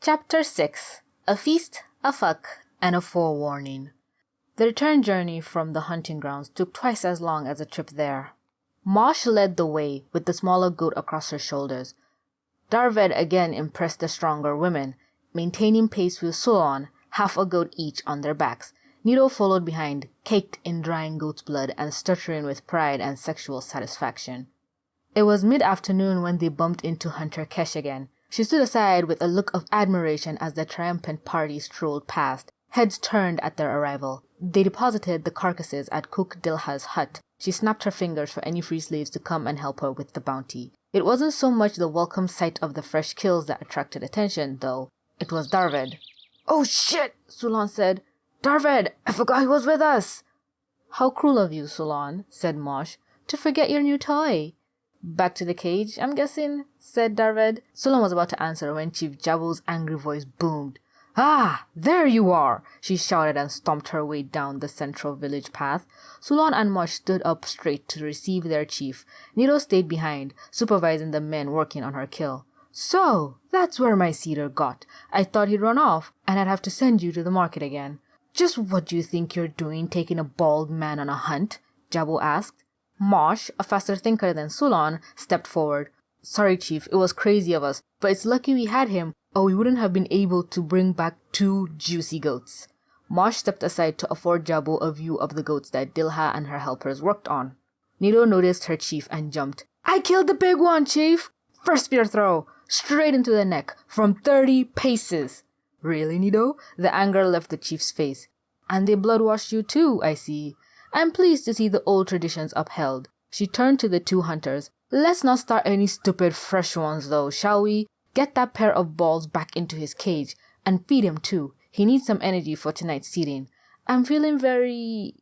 Chapter 6. A Feast, a Fuck, and a Forewarning. The return journey from the hunting grounds took twice as long as the trip there. Mosh led the way with the smaller goat across her shoulders. Darved again impressed the stronger women, maintaining pace with Sulon, half a goat each on their backs. Nito followed behind, caked in drying goat's blood and stuttering with pride and sexual satisfaction. It was mid-afternoon when they bumped into Hunter Kesh again. She stood aside with a look of admiration as the triumphant party strolled past, heads turned at their arrival. They deposited the carcasses at Cook Dilha's hut. She snapped her fingers for any free slaves to come and help her with the bounty. It wasn't so much the welcome sight of the fresh kills that attracted attention, though. It was Darved. "Oh shit," Sulon said. "Darved, I forgot he was with us." "How cruel of you, Sulon," said Mosh, "to forget your new toy." "Back to the cage, I'm guessing," said Darved. Sulon was about to answer when Chief Jabo's angry voice boomed. "Ah, there you are!" she shouted and stomped her way down the central village path. Sulon and Mosh stood up straight to receive their chief. Nito stayed behind, supervising the men working on her kill. "So, that's where my cedar got. I thought he'd run off, and I'd have to send you to the market again." "Just what do you think you're doing taking a bald man on a hunt?" Jabo asked. Mosh, a faster thinker than Sulon, stepped forward. "Sorry, Chief, it was crazy of us, but it's lucky we had him, or we wouldn't have been able to bring back 2 juicy goats." Mosh stepped aside to afford Jabo a view of the goats that Dilha and her helpers worked on. Nito noticed her chief and jumped. "I killed the big one, Chief! First spear throw! Straight into the neck, from 30 paces! "Really, Nito?" The anger left the chief's face. "And they blood-washed you too, I see. I'm pleased to see the old traditions upheld." She turned to the 2 hunters. "Let's not start any stupid fresh ones though, shall we? Get that pair of balls back into his cage, and feed him too. He needs some energy for tonight's seeding. I'm feeling very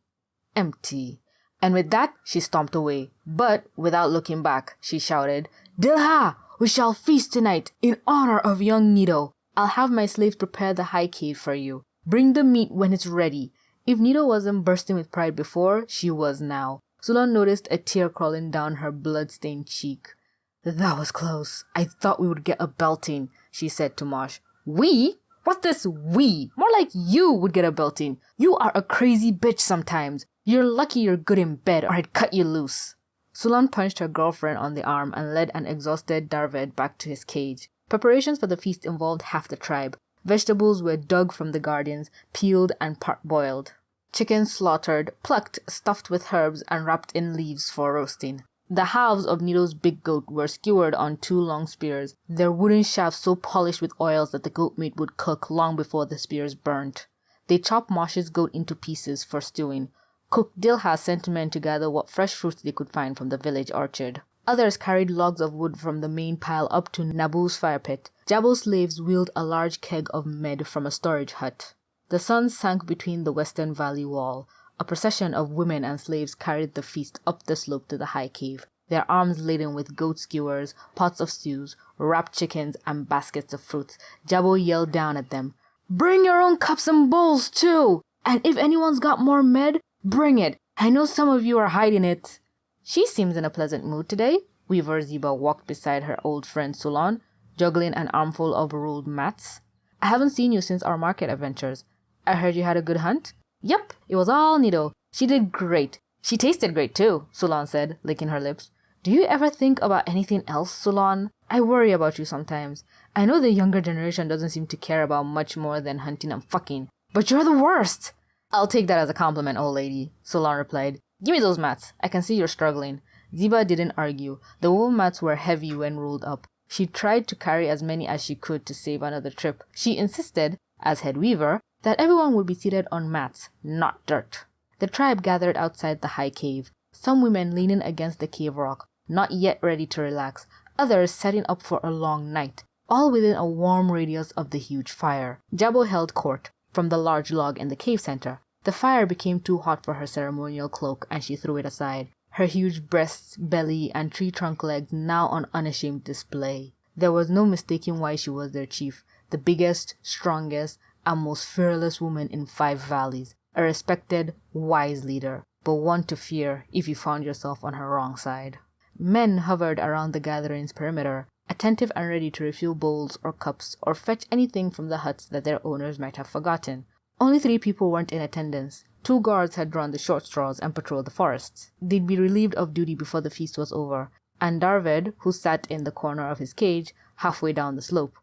empty." And with that, she stomped away. But, without looking back, she shouted, "Dilha, we shall feast tonight in honor of young Nito. I'll have my slaves prepare the high cave for you. Bring the meat when it's ready." If Nito wasn't bursting with pride before, she was now. Sulon noticed a tear crawling down her blood-stained cheek. "That was close. I thought we would get a belting," she said to Mosh. "We? What's this we? More like you would get a belting. You are a crazy bitch sometimes. You're lucky you're good in bed or I'd cut you loose." Sulon punched her girlfriend on the arm and led an exhausted Darved back to his cage. Preparations for the feast involved half the tribe. Vegetables were dug from the gardens, peeled and part-boiled. Chicken slaughtered, plucked, stuffed with herbs, and wrapped in leaves for roasting. The halves of Nito's big goat were skewered on 2 long spears, their wooden shafts so polished with oils that the goat meat would cook long before the spears burnt. They chopped Mosh's goat into pieces for stewing. Cook Dilha sent men to gather what fresh fruits they could find from the village orchard. Others carried logs of wood from the main pile up to Nabu's fire pit. Jabo's slaves wheeled a large keg of med from a storage hut. The sun sank between the western valley wall. A procession of women and slaves carried the feast up the slope to the high cave, their arms laden with goat skewers, pots of stews, wrapped chickens, and baskets of fruits. Jabo yelled down at them, "Bring your own cups and bowls too! And if anyone's got more med, bring it. I know some of you are hiding it." "She seems in a pleasant mood today." Weaver Ziba walked beside her old friend Sulon, juggling an armful of rolled mats. "I haven't seen you since our market adventures. I heard you had a good hunt." "Yep, it was all Nito. She did great. She tasted great too," Sulon said, licking her lips. "Do you ever think about anything else, Sulon? I worry about you sometimes. I know the younger generation doesn't seem to care about much more than hunting and fucking, but you're the worst." "I'll take that as a compliment, old lady," Sulon replied. "Give me those mats. I can see you're struggling." Ziba didn't argue. The wool mats were heavy when rolled up. She tried to carry as many as she could to save another trip. She insisted, as head weaver, that everyone would be seated on mats, not dirt. The tribe gathered outside the high cave, some women leaning against the cave rock, not yet ready to relax, others setting up for a long night, all within a warm radius of the huge fire. Jabo held court from the large log in the cave center. The fire became too hot for her ceremonial cloak and she threw it aside, her huge breasts, belly, and tree trunk legs now on unashamed display. There was no mistaking why she was their chief, the biggest, strongest, and most fearless woman in 5 valleys, a respected, wise leader, but one to fear if you found yourself on her wrong side. Men hovered around the gathering's perimeter, a attentive and ready to refill bowls or cups or fetch anything from the huts that their owners might have forgotten. Only 3 people weren't in attendance. 2 guards had drawn the short straws and patrolled the forests. They'd be relieved of duty before the feast was over, and Darved, who sat in the corner of his cage, halfway down the slope.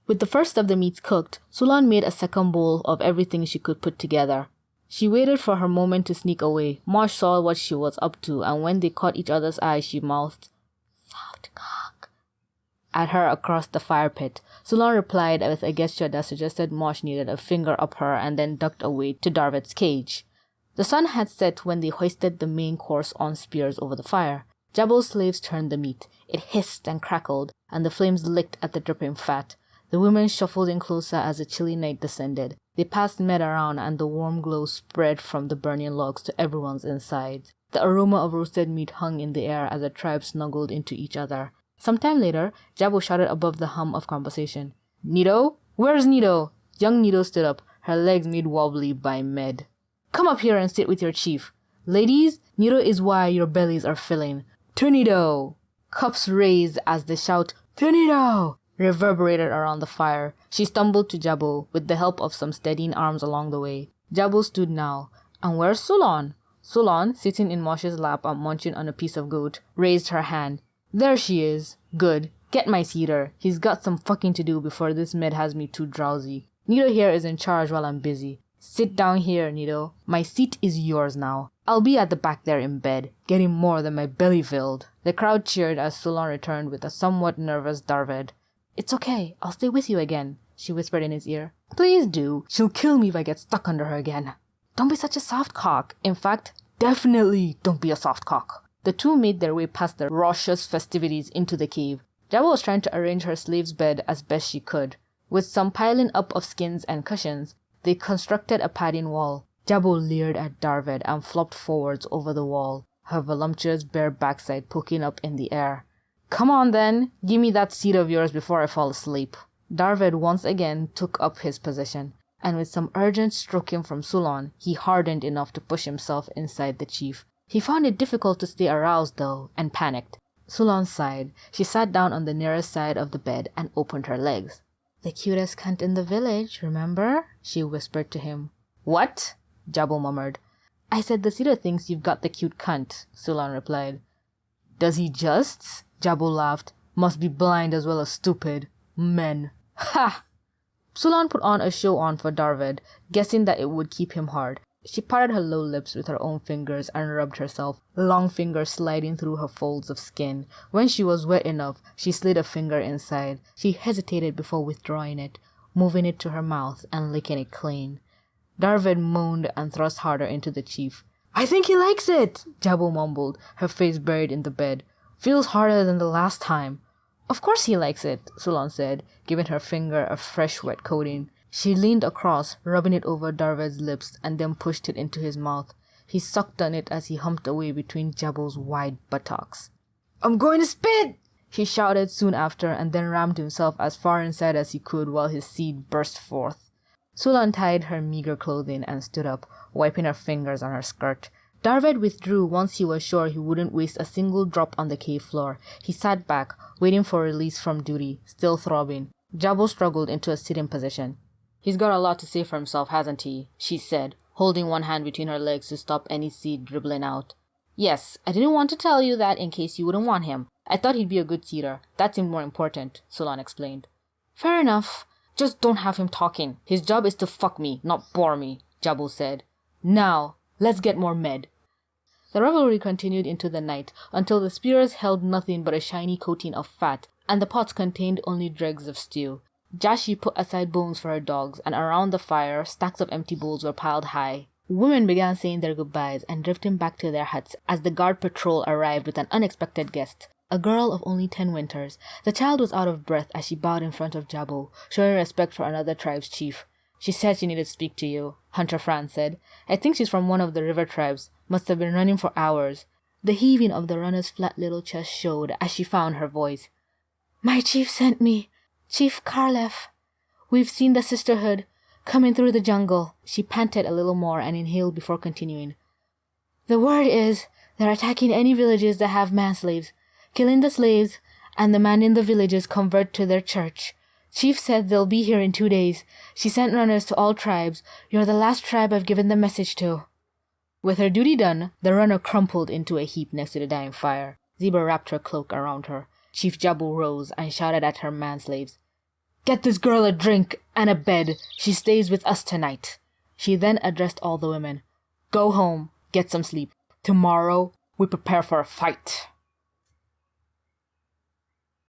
With the first of the meats cooked, Sulan made a second bowl of everything she could put together. She waited for her moment to sneak away. Mosh saw what she was up to, and when they caught each other's eyes, she mouthed, "Soft cock," at her across the fire pit. Sulan replied with a gesture that suggested Mosh needed a finger up her and then ducked away to Darved's cage. The sun had set when they hoisted the main course on spears over the fire. Jabbo's slaves turned the meat. It hissed and crackled, and the flames licked at the dripping fat. The women shuffled in closer as the chilly night descended. They passed Med around, and the warm glow spread from the burning logs to everyone's insides. The aroma of roasted meat hung in the air as the tribe snuggled into each other. Some time later, Jabbo shouted above the hum of conversation, "Nido? Where's Nido?" Young Nido stood up, her legs made wobbly by Med. "Come up here and sit with your chief. Ladies, Nido is why your bellies are filling. To Nido!" Cups raised as the shout, "To Nido!" reverberated around the fire. She stumbled to Jabbo, with the help of some steadying arms along the way. Jabbo stood now. "And where's Sulan?" Sulan, sitting in Mosh's lap and munching on a piece of goat, raised her hand. "There she is. Good. Get my cedar. He's got some fucking to do before this Med has me too drowsy. Nido here is in charge while I'm busy. Sit down here, Nido. My seat is yours now. I'll be at the back there in bed, getting more than my belly filled." The crowd cheered as Sulan returned with a somewhat nervous Darved. "It's okay. I'll stay with you again," she whispered in his ear. "Please do. She'll kill me if I get stuck under her again." "Don't be such a soft cock. In fact, definitely don't be a soft cock." The 2 made their way past the raucous festivities into the cave. Jabbo was trying to arrange her slave's bed as best she could. With some piling up of skins and cushions, they constructed a padding wall. Jabbo leered at Darved and flopped forwards over the wall, her voluptuous bare backside poking up in the air. "Come on then, give me that seat of yours before I fall asleep." Darved once again took up his position, and with some urgent stroking from Sulan, he hardened enough to push himself inside the chief. He found it difficult to stay aroused though, and panicked. Sulan sighed. She sat down on the nearest side of the bed and opened her legs. "The cutest cunt in the village, remember?" she whispered to him. "What?" Jabbo murmured. "I said the Cedar thinks you've got the cute cunt," Sulan replied. "Does he just?" Jabbo laughed. "Must be blind as well as stupid. Men. Ha!" Sulan put on a show on for Darved, guessing that it would keep him hard. She parted her low lips with her own fingers and rubbed herself, long fingers sliding through her folds of skin. When she was wet enough, she slid a finger inside. She hesitated before withdrawing it, moving it to her mouth and licking it clean. Darved moaned and thrust harder into the chief. "I think he likes it," Jabbo mumbled, her face buried in the bed. "Feels harder than the last time." "Of course he likes it," Sulan said, giving her finger a fresh wet coating. She leaned across, rubbing it over Darved's lips, and then pushed it into his mouth. He sucked on it as he humped away between Jabbo's wide buttocks. "I'm going to spit!" he shouted soon after, and then rammed himself as far inside as he could while his seed burst forth. Sulan tied her meager clothing and stood up, wiping her fingers on her skirt. Darved withdrew once he was sure he wouldn't waste a single drop on the cave floor. He sat back, waiting for release from duty, still throbbing. Jabbo struggled into a sitting position. "He's got a lot to say for himself, hasn't he?" she said, holding one hand between her legs to stop any seed dribbling out. "Yes, I didn't want to tell you that in case you wouldn't want him. I thought he'd be a good seeder. That seemed more important," Sulan explained. "Fair enough. Just don't have him talking. His job is to fuck me, not bore me," Jabbo said. "Now, let's get more Med." The revelry continued into the night, until the spears held nothing but a shiny coating of fat, and the pots contained only dregs of stew. Jashi put aside bones for her dogs, and around the fire, stacks of empty bowls were piled high. Women began saying their goodbyes and drifting back to their huts as the guard patrol arrived with an unexpected guest. A girl of only 10 winters. The child was out of breath as she bowed in front of Jabbo, showing respect for another tribe's chief. "She said she needed to speak to you," Hunter Franz said. "I think she's from one of the river tribes. Must have been running for hours." The heaving of the runner's flat little chest showed as she found her voice. "My chief sent me. Chief Karlef. We've seen the sisterhood coming through the jungle." She panted a little more and inhaled before continuing. "The word is they're attacking any villages that have man-slaves, killing the slaves, and the man in the villages convert to their church. Chief said they'll be here in 2 days. She sent runners to all tribes. You're the last tribe I've given the message to." With her duty done, the runner crumpled into a heap next to the dying fire. Zebra wrapped her cloak around her. Chief Jabu rose and shouted at her manslaves, "Get this girl a drink and a bed. She stays with us tonight." She then addressed all the women. "Go home, get some sleep. Tomorrow, we prepare for a fight."